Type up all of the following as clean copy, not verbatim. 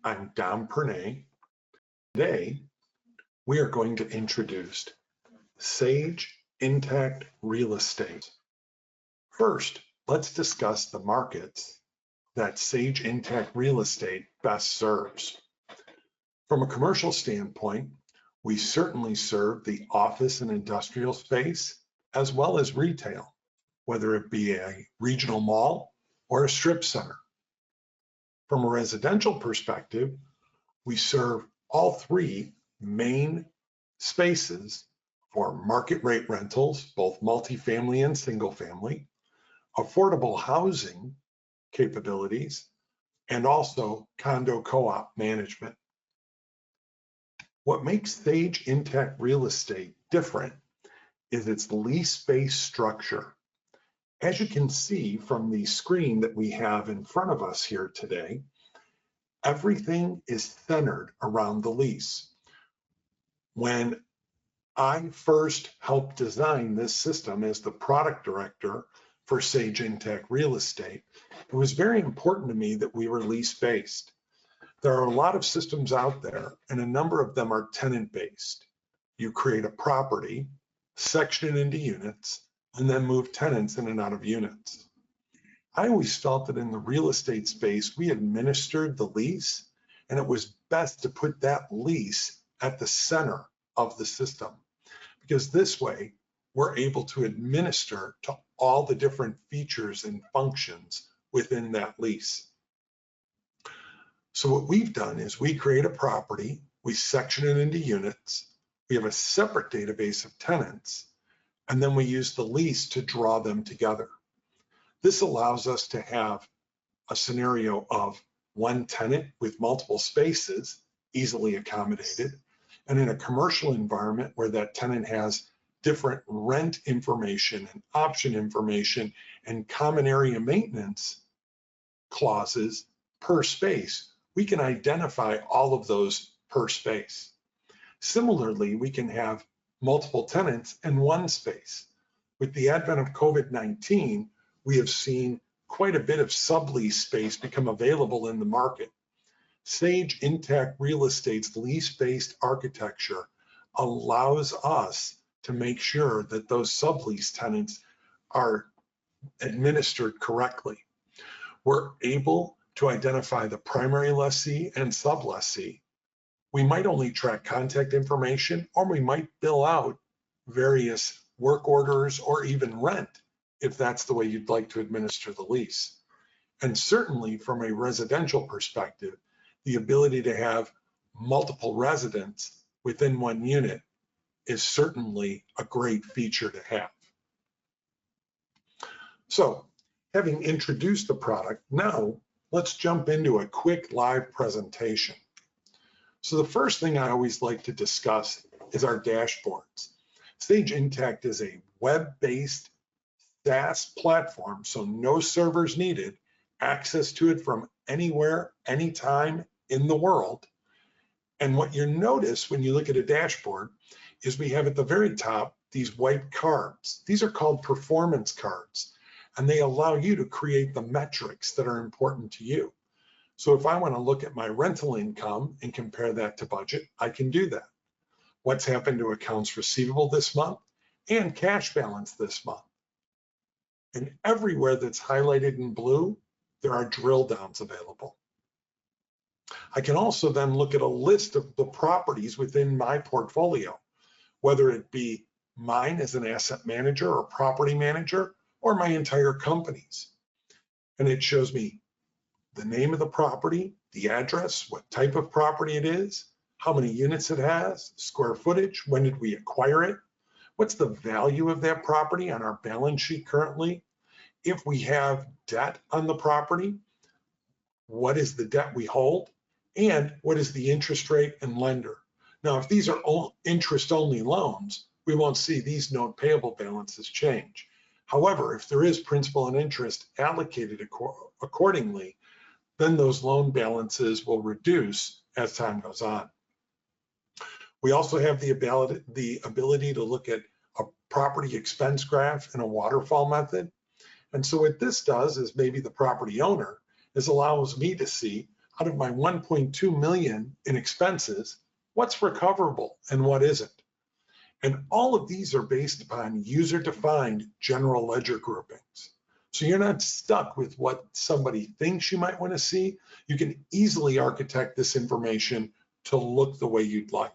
I'm Dom Pernay. Today, we are going to introduce Sage Intacct Real Estate. First, let's discuss the markets that Sage Intacct Real Estate best serves. From a commercial standpoint, we certainly serve the office and industrial space, as well as retail, whether it be a regional mall or a strip center. From a residential perspective, we serve all three main spaces for market rate rentals, both multifamily and single family, affordable housing capabilities, and also condo co-op management. What makes Sage Intacct Real Estate different is its lease-based structure. As you can see from the screen that we have in front of us here today, everything is centered around the lease. When I first helped design this system as the product director for Sage Intacct Real Estate, it was very important to me that we were lease-based. There are a lot of systems out there, and a number of them are tenant-based. You create a property, section it into units, and then move tenants in and out of units. I always felt that in the real estate space, we administered the lease, and it was best to put that lease at the center of the system, because this way we're able to administer to all the different features and functions within that lease. So what we've done is we create a property, we section it into units, we have a separate database of tenants, and then we use the lease to draw them together. This allows us to have a scenario of one tenant with multiple spaces, easily accommodated, and in a commercial environment where that tenant has different rent information and option information and common area maintenance clauses per space, we can identify all of those per space. Similarly, we can have multiple tenants in one space. With the advent of COVID-19, we have seen quite a bit of sublease space become available in the market. Sage Intacct Real Estate's lease-based architecture allows us to make sure that those sublease tenants are administered correctly. We're able to identify the primary lessee and sublessee. We might only track contact information, or we might bill out various work orders or even rent if that's the way you'd like to administer the lease. And certainly from a residential perspective, the ability to have multiple residents within one unit is certainly a great feature to have. So, having introduced the product, now let's jump into a quick live presentation. So the first thing I always like to discuss is our dashboards. Sage Intacct is a web-based SaaS platform, so no servers needed, access to it from anywhere, anytime in the world. And what you notice when you look at a dashboard is we have at the very top these white cards. These are called performance cards, and they allow you to create the metrics that are important to you. So if I want to look at my rental income and compare that to budget, I can do that. What's happened to accounts receivable this month and cash balance this month. And everywhere that's highlighted in blue, there are drill downs available. I can also then look at a list of the properties within my portfolio, whether it be mine as an asset manager or property manager, or my entire company's. And it shows me the name of the property, the address, what type of property it is, how many units it has, square footage, when did we acquire it, what's the value of that property on our balance sheet currently, if we have debt on the property, what is the debt we hold, and what is the interest rate and lender. Now, if these are interest-only loans, we won't see these note payable balances change. However, if there is principal and interest allocated accordingly, then those loan balances will reduce as time goes on. We also have the ability to look at a property expense graph in a waterfall method. And so what this does is maybe the property owner allows me to see out of my 1.2 million in expenses, what's recoverable and what isn't. And all of these are based upon user-defined general ledger groupings. So you're not stuck with what somebody thinks you might want to see. You can easily architect this information to look the way you'd like.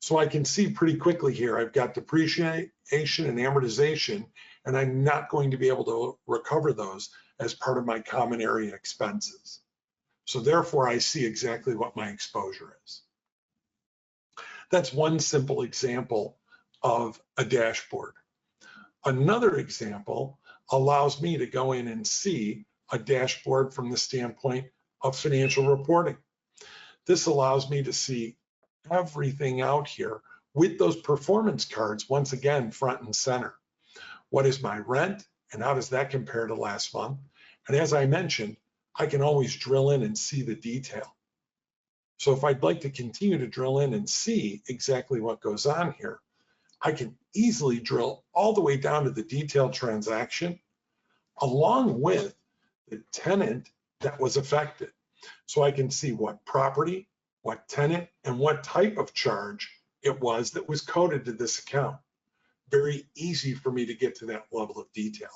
So I can see pretty quickly here, I've got depreciation and amortization, and I'm not going to be able to recover those as part of my common area expenses. So therefore, I see exactly what my exposure is. That's one simple example of a dashboard. Another example allows me to go in and see a dashboard from the standpoint of financial reporting. This allows me to see everything out here with those performance cards, once again, front and center. What is my rent and how does that compare to last month? And as I mentioned, I can always drill in and see the detail. So if I'd like to continue to drill in and see exactly what goes on here, I can easily drill all the way down to the detailed transaction along with the tenant that was affected. So I can see what property, what tenant, and what type of charge it was that was coded to this account. Very easy for me to get to that level of detail.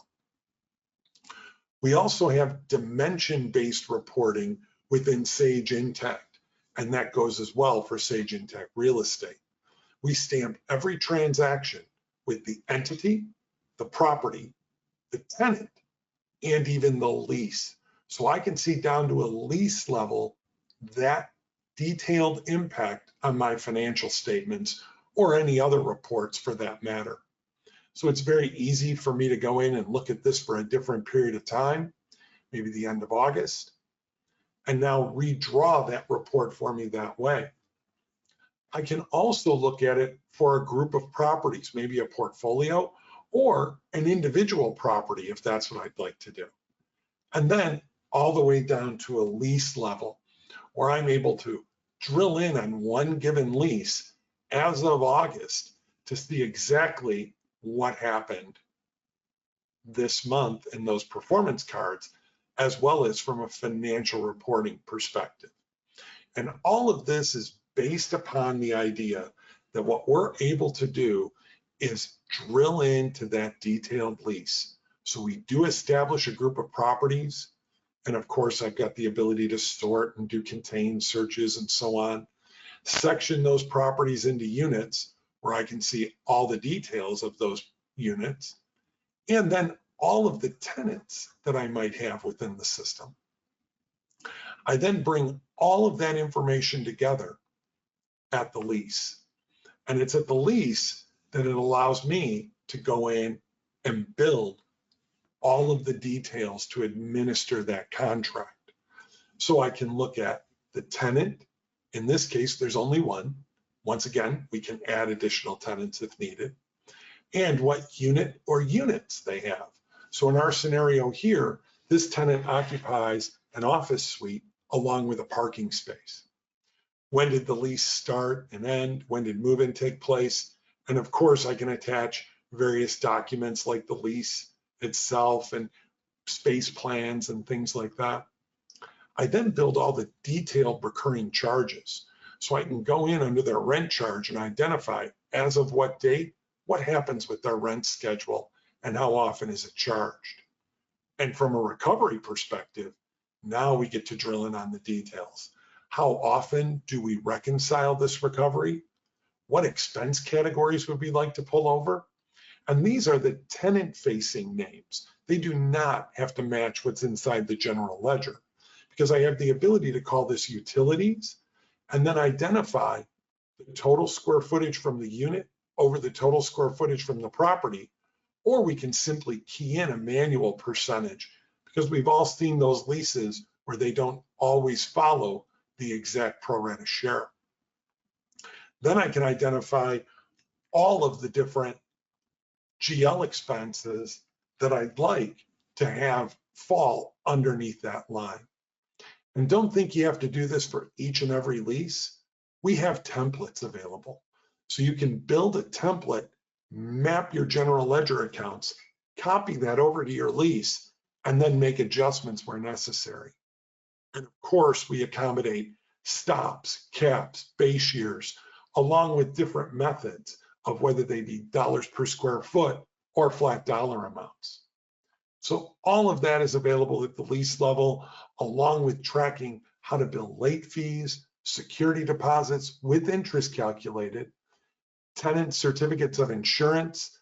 We also have dimension-based reporting within Sage Intacct, and that goes as well for Sage Intacct Real Estate. We stamp every transaction with the entity, the property, the tenant, and even the lease. So I can see down to a lease level that detailed impact on my financial statements or any other reports for that matter. So it's very easy for me to go in and look at this for a different period of time, maybe the end of August, and now redraw that report for me that way. I can also look at it for a group of properties, maybe a portfolio or an individual property if that's what I'd like to do. And then all the way down to a lease level where I'm able to drill in on one given lease as of August to see exactly what happened this month in those performance cards, as well as from a financial reporting perspective. And all of this is based upon the idea that what we're able to do is drill into that detailed lease. So we do establish a group of properties. And of course, I've got the ability to sort and do contain searches and so on. Section those properties into units where I can see all the details of those units. And then all of the tenants that I might have within the system. I then bring all of that information together at the lease. And it's at the lease that it allows me to go in and build all of the details to administer that contract. So I can look at the tenant. In this case, there's only one. Once again, we can add additional tenants if needed. And what unit or units they have. So in our scenario here, this tenant occupies an office suite along with a parking space. When did the lease start and end? When did move-in take place? And of course, I can attach various documents like the lease itself and space plans and things like that. I then build all the detailed recurring charges. So I can go in under their rent charge and identify as of what date, what happens with their rent schedule, and how often is it charged. And from a recovery perspective, now we get to drill in on the details. How often do we reconcile this recovery? What expense categories would we like to pull over? And these are the tenant-facing names. They do not have to match what's inside the general ledger because I have the ability to call this utilities and then identify the total square footage from the unit over the total square footage from the property, or we can simply key in a manual percentage because we've all seen those leases where they don't always follow the exact pro rata share. Then I can identify all of the different GL expenses that I'd like to have fall underneath that line. And don't think you have to do this for each and every lease. We have templates available. So you can build a template, map your general ledger accounts, copy that over to your lease, and then make adjustments where necessary. And of course, we accommodate stops, caps, base years, along with different methods of whether they be dollars per square foot or flat dollar amounts. So all of that is available at the lease level, along with tracking how to bill late fees, security deposits with interest calculated, tenant certificates of insurance,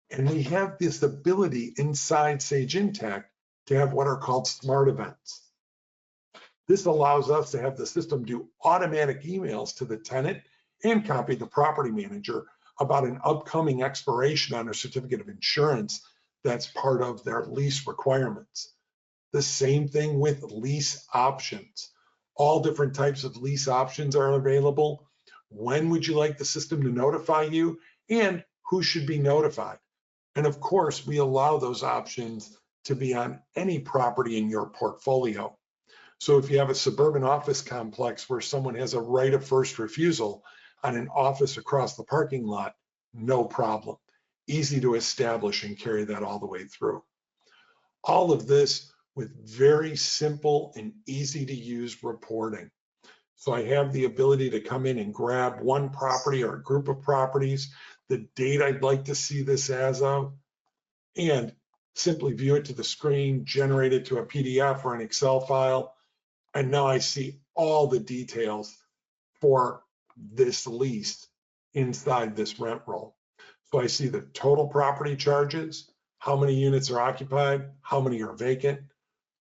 and we have this ability inside Sage Intacct to have what are called smart events. This allows us to have the system do automatic emails to the tenant and copy the property manager about an upcoming expiration on a certificate of insurance that's part of their lease requirements. The same thing with lease options. All different types of lease options are available. When would you like the system to notify you, and who should be notified? And of course, we allow those options to be on any property in your portfolio. So if you have a suburban office complex where someone has a right of first refusal on an office across the parking lot, no problem. Easy to establish and carry that all the way through. All of this with very simple and easy to use reporting. So I have the ability to come in and grab one property or a group of properties, the date I'd like to see this as of, and simply view it to the screen, generate it to a PDF or an Excel file, and now I see all the details for this lease inside this rent roll. So I see the total property charges, how many units are occupied, how many are vacant,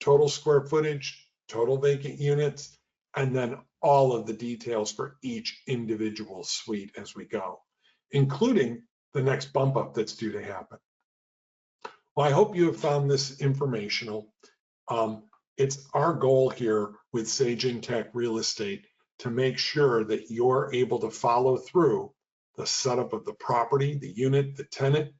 total square footage, total vacant units, and then all of the details for each individual suite as we go, including the next bump up that's due to happen. Well, I hope you have found this informational. It's our goal here with Sage Intacct Real Estate to make sure that you're able to follow through the setup of the property, the unit, the tenant,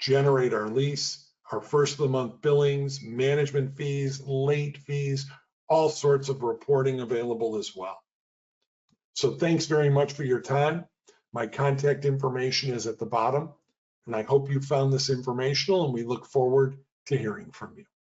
generate our lease, our first of the month billings, management fees, late fees, all sorts of reporting available as well. So thanks very much for your time. My contact information is at the bottom, and I hope you found this informational, and we look forward to hearing from you.